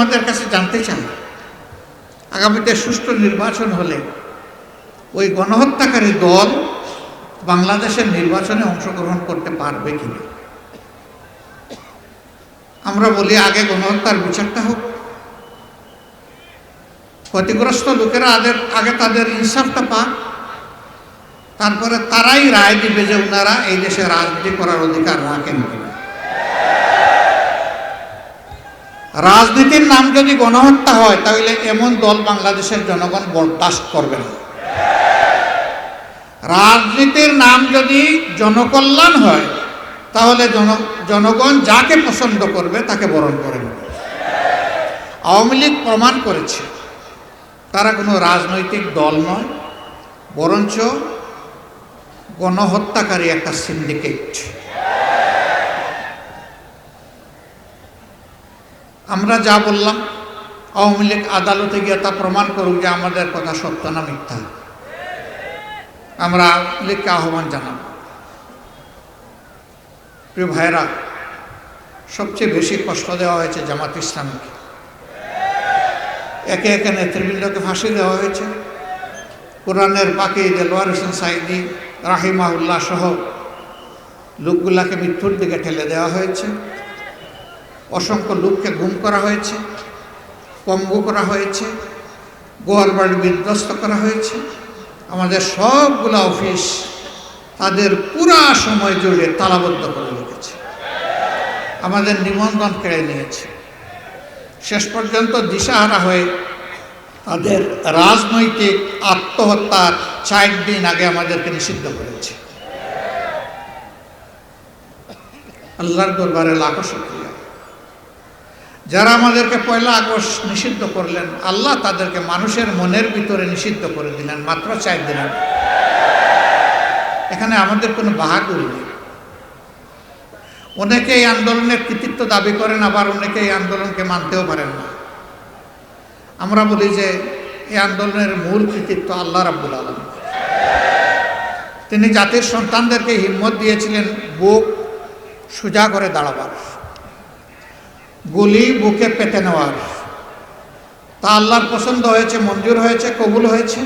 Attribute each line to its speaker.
Speaker 1: আমাদের কাছে জানতে চান আগামীতে সুষ্ঠু নির্বাচন হলে ওই গণহত্যাকারী দল বাংলাদেশের নির্বাচনে অংশগ্রহণ করতে পারবে কিনা। আমরা বলি আগে গণহত্যার বিচারটা হোক, ক্ষতিগ্রস্ত লোকেরা আগে তাদের ইনসাফটা পাক, তারপরে তারাই রায় দিবে যে ওনারা এই দেশে রাজনীতি করার অধিকার রাখেন কিনা। রাজনীতির নাম যদি গণহত্যা হয় তাহলে এমন দল বাংলাদেশের জনগণ বরদাস্ত করবে না। রাজনীতির নাম যদি জনকল্যাণ হয় তাহলে জনগণ যাকে পছন্দ করবে তাকে বরণ করে নেবে। আওয়ামী লীগ প্রমাণ করেছে তারা কোনো রাজনৈতিক দল নয়, বরঞ্চ গণহত্যাকারী একটা সিন্ডিকেট। আমরা যা বললাম আওয়ামী লীগ আদালতে গিয়ে তা প্রমাণ করুক যে আমাদের কথা সত্য না মিথ্যা। আমরা আওয়ামী লীগকে আহ্বান জানাব, প্রিয় ভাইরা, সবচেয়ে বেশি কষ্ট দেওয়া হয়েছে জামাত ইসলামীকে। একে একে নেতৃবৃন্দকে ফাঁসি দেওয়া হয়েছে। কোরআনের পাখি দেলোয়ার হোসেন সাইদি রাহিমাহুল্লাহ সহ লোকগুলাকে মৃত্যুর দিকে ঠেলে দেওয়া হয়েছে। অসংখ্য লোককে গুম করা হয়েছে, পঙ্গু করা হয়েছে, ঘরবাড়ি বিধ্বস্ত করা হয়েছে। আমাদের সবগুলো অফিস তাদের পুরা সময় জুড়ে তালাবদ্ধ করে রেখেছে, আমাদের নিবন্ধন কেড়ে নিয়েছে। শেষ পর্যন্ত দিশাহারা হয়ে তাদের রাজনৈতিক আত্মহত্যার 4 দিন আগে আমাদেরকে নিষিদ্ধ করেছে। আল্লাহর দরবারে লাখো শুকরিয়া। যারা আমাদেরকে 1 আগস্ট নিষিদ্ধ করলেন, আল্লাহ তাদেরকে মানুষের মনের ভিতরে নিষিদ্ধ করে দিলেন মাত্র 4 দিন আগে। এখানে আমাদের কোনো বাহাদুরি নেই। অনেকে এই আন্দোলনের কৃতিত্ব দাবি করেন, আবার অনেকে এই আন্দোলনকে মানতেও পারেন না। আমরা বলি যে এই আন্দোলনের মূল কৃতিত্ব আল্লাহ রাব্বুল আলামিন। তিনি জাতির সন্তানদেরকে হিম্মত দিয়েছিলেন বুক সোজা করে দাঁড়াবার, গুলি বুকে পেতে নেওয়ার। তা আল্লাহর পছন্দ হয়েছে, মঞ্জুর হয়েছে, কবুল হয়েছে।